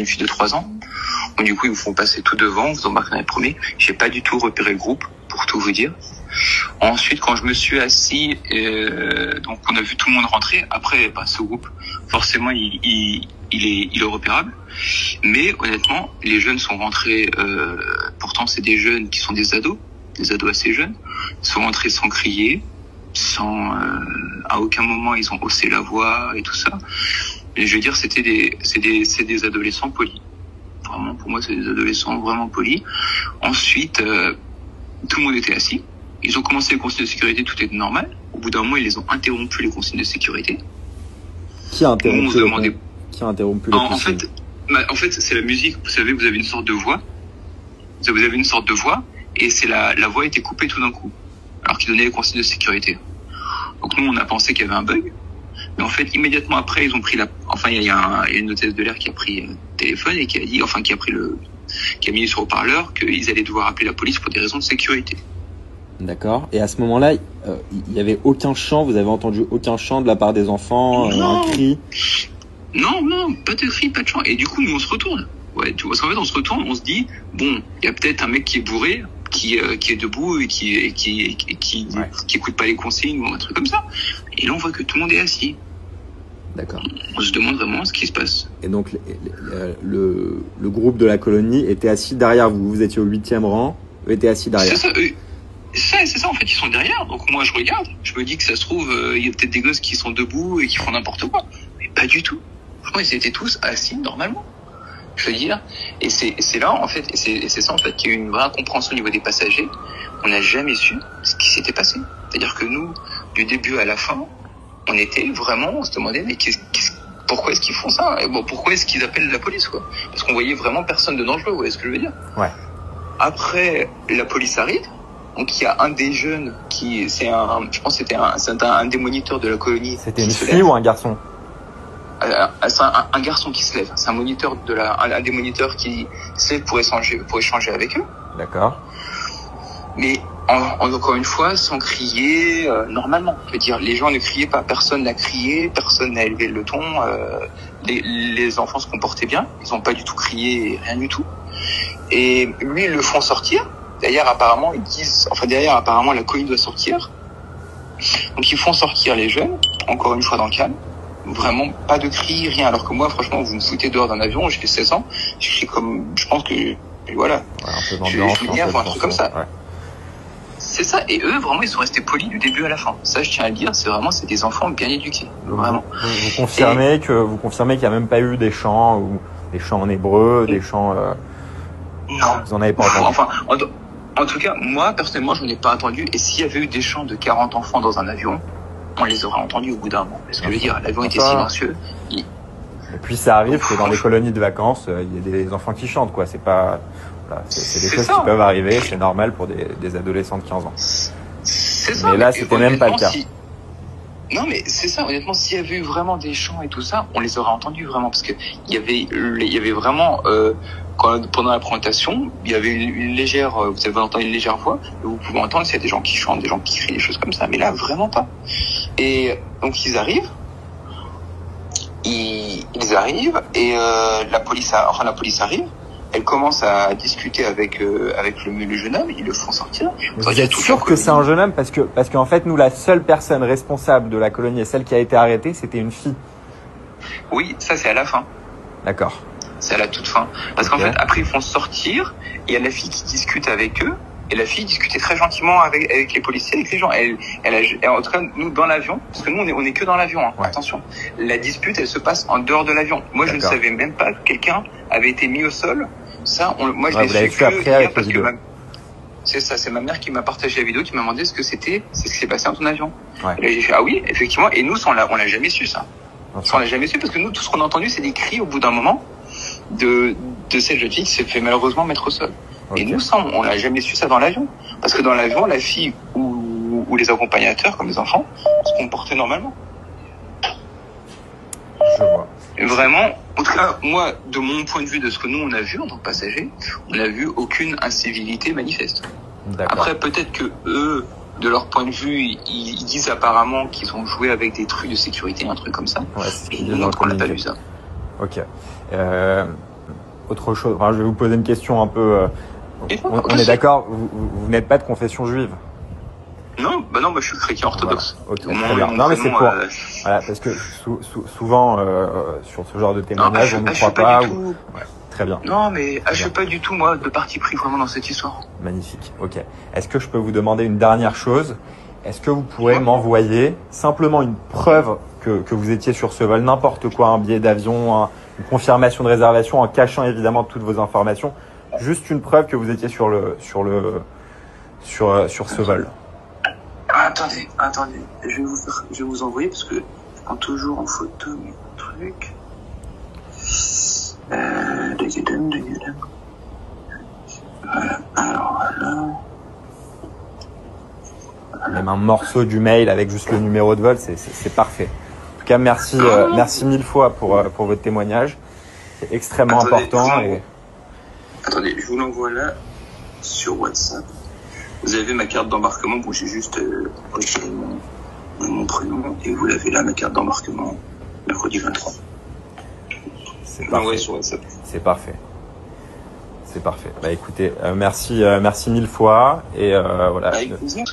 une fille de 3 ans. Donc, du coup, ils vous font passer tout devant, vous embarquez dans les premiers. J'ai pas du tout repéré le groupe, pour tout vous dire. Ensuite, quand je me suis assis, donc on a vu tout le monde rentrer. Après, ce groupe, forcément, il est repérable. Mais honnêtement, les jeunes sont rentrés. Pourtant, c'est des jeunes qui sont des ados assez jeunes. Ils sont rentrés sans crier, à aucun moment ils ont haussé la voix et tout ça. Et je veux dire, c'est des adolescents polis. Vraiment, pour moi, c'est des adolescents vraiment polis. Ensuite, tout le monde était assis. Ils ont commencé les consignes de sécurité, tout était normal. Au bout d'un moment, ils les ont interrompu, les consignes de sécurité. Qui a interrompu les consignes? En fait, c'est la musique. Vous savez, vous avez une sorte de voix. Vous avez une sorte de voix, et la voix était coupée tout d'un coup, alors qu'ils donnaient les consignes de sécurité. Donc nous, on a pensé qu'il y avait un bug. Mais en fait, immédiatement après, ils ont pris il y a une hôtesse de l'air qui a pris le téléphone et qui a dit, qui a mis sur haut-parleur qu'ils allaient devoir appeler la police pour des raisons de sécurité. D'accord. Et à ce moment-là, il y avait aucun chant, vous avez entendu aucun chant de la part des enfants, un cri? Non, pas de cri, pas de chant. Et du coup, nous, on se retourne. Ouais, tu vois, parce qu'en fait, on se retourne, on se dit, bon, il y a peut-être un mec qui est bourré, qui est debout et qui écoute pas les consignes ou un truc comme ça. Et là, on voit que tout le monde est assis. D'accord. On se demande vraiment ce qui se passe. Et donc, le groupe de la colonie était assis derrière vous. Vous étiez au 8e rang, eux étaient assis derrière. C'est ça, en fait, ils sont derrière. Donc moi, je regarde, je me dis que ça se trouve, il y a peut-être des gosses qui sont debout et qui font n'importe quoi. Mais pas du tout. Franchement, ils étaient tous assis normalement. Je veux dire, et c'est là, en fait, et c'est ça, en fait, qu'il y a eu une vraie incompréhension au niveau des passagers. On n'a jamais su ce qui s'était passé. C'est-à-dire que nous, du début à la fin, on se demandait, mais pourquoi est-ce qu'ils font ça? Et bon, pourquoi est-ce qu'ils appellent la police, quoi? Parce qu'on voyait vraiment personne de dangereux, vous voyez ce que je veux dire? Ouais. Après, la police arrive. Donc, il y a un des jeunes je pense que c'était un des moniteurs de la colonie. C'était une fille ou un garçon? C'est un garçon qui se lève. C'est un moniteur un des moniteurs qui se lève pour échanger avec eux. D'accord. Mais encore une fois, sans crier, normalement. Je veux dire, les gens ne criaient pas, personne n'a crié, personne n'a élevé le ton. Les enfants se comportaient bien, ils n'ont pas du tout crié, rien du tout. Et lui, ils le font sortir. Derrière, apparemment, la colline doit sortir. Donc, ils font sortir les jeunes, encore une fois dans le calme. Vraiment pas de cris, rien. Alors que moi, franchement, vous me foutez dehors d'un avion, j'ai 16 ans, je crie comme, je pense que, voilà. Ouais, un peu d'ambiance, je m'énerve, un truc comme ça. Ouais. C'est ça. Et eux, vraiment, ils sont restés polis du début à la fin. Ça, je tiens à le dire, c'est des enfants bien éduqués. Vraiment. Vous confirmez qu'il n'y a même pas eu des chants, ou des chants en hébreu, des chants, non. Vous en avez pas entendu? Enfin, en tout cas, moi, personnellement, je n'en ai pas entendu. Et s'il y avait eu des chants de 40 enfants dans un avion, on les aurait entendus au bout d'un moment. Parce que je veux dire, l'avion était silencieux. Et puis ça arrive que dans les colonies de vacances, il y a des enfants qui chantent, quoi. C'est pas, voilà, c'est des choses qui peuvent arriver. C'est normal pour des adolescents de 15 ans. C'est ça. Mais là, c'était même pas le cas. Non, mais c'est ça. Honnêtement, s'il y avait eu vraiment des chants et tout ça, on les aurait entendus vraiment, parce que il y avait vraiment pendant la présentation, il y avait une légère, vous avez entendu une légère voix, et vous pouvez entendre s'il y a des gens qui chantent, des gens qui crient, des choses comme ça. Mais là, vraiment pas. Et donc ils arrivent et la police arrive. Elle commence à discuter avec le jeune homme, ils le font sortir. Vous êtes sûr que c'est un jeune homme, parce qu'en fait, nous, la seule personne responsable de la colonie et celle qui a été arrêtée, c'était une fille. Oui, ça c'est à la fin. D'accord. C'est à la toute fin. Parce qu'en fait, après ils font sortir, il y a la fille qui discute avec eux, et la fille discutait très gentiment avec les policiers, avec les gens. En tout cas, nous, dans l'avion, parce que nous, on est que dans l'avion, hein. Ouais. Attention. La dispute, elle se passe en dehors de l'avion. Moi, je ne savais même pas que quelqu'un avait été mis au sol. Ça, moi, je l'ai su après avec parce que c'est ça, c'est ma mère qui m'a partagé la vidéo, qui m'a demandé ce que c'était, c'est ce qui s'est passé dans ton avion. Ouais. Et là, j'ai fait, ah oui, effectivement. Et nous, ça, on l'a jamais su, ça. Ça, on l'a jamais su, parce que nous, tout ce qu'on a entendu, c'est des cris au bout d'un moment de cette jeune fille qui s'est fait malheureusement mettre au sol. Okay. Et nous, ça, on l'a jamais su ça dans l'avion. Parce que dans l'avion, la fille ou les accompagnateurs, comme les enfants, se comportaient normalement. Je vois. Et vraiment, en tout cas, moi, de mon point de vue, de ce que nous, on a vu en tant que passagers, on n'a vu aucune incivilité manifeste. D'accord. Après, peut-être que eux, de leur point de vue, ils disent apparemment qu'ils ont joué avec des trucs de sécurité, un truc comme ça. Ouais, et nous, on n'a pas vu ça. Ok. autre chose. Enfin, je vais vous poser une question un peu. On est d'accord, vous n'êtes pas de confession juive? Non, bah non, moi je suis chrétien orthodoxe. Voilà. Okay, très bien. Non, mais c'est pour. Voilà, parce que souvent sur ce genre de témoignage, on ne croit pas. Ou... Ouais, très bien. Non, mais je suis pas du tout moi de parti pris vraiment dans cette histoire. Magnifique. Ok. Est-ce que je peux vous demander une dernière chose? Est-ce que vous pourrez m'envoyer simplement une preuve que vous étiez sur ce vol, n'importe quoi, un billet d'avion, une confirmation de réservation, en cachant évidemment toutes vos informations, juste une preuve que vous étiez sur ce vol. Attendez, je vais vous envoyer parce que je prends toujours en photo mes trucs. Voilà, alors voilà. Même un morceau du mail avec juste le numéro de vol, c'est parfait. En tout cas, merci mille fois pour votre témoignage. C'est extrêmement important. Attendez, je vous l'envoie là sur WhatsApp. Vous avez ma carte d'embarquement. Bon, j'ai juste retiré mon prénom et vous l'avez là, ma carte d'embarquement, mercredi 23. C'est parfait. Sur WhatsApp. C'est parfait. C'est parfait. Bah écoutez, merci mille fois et voilà. Avec plaisir.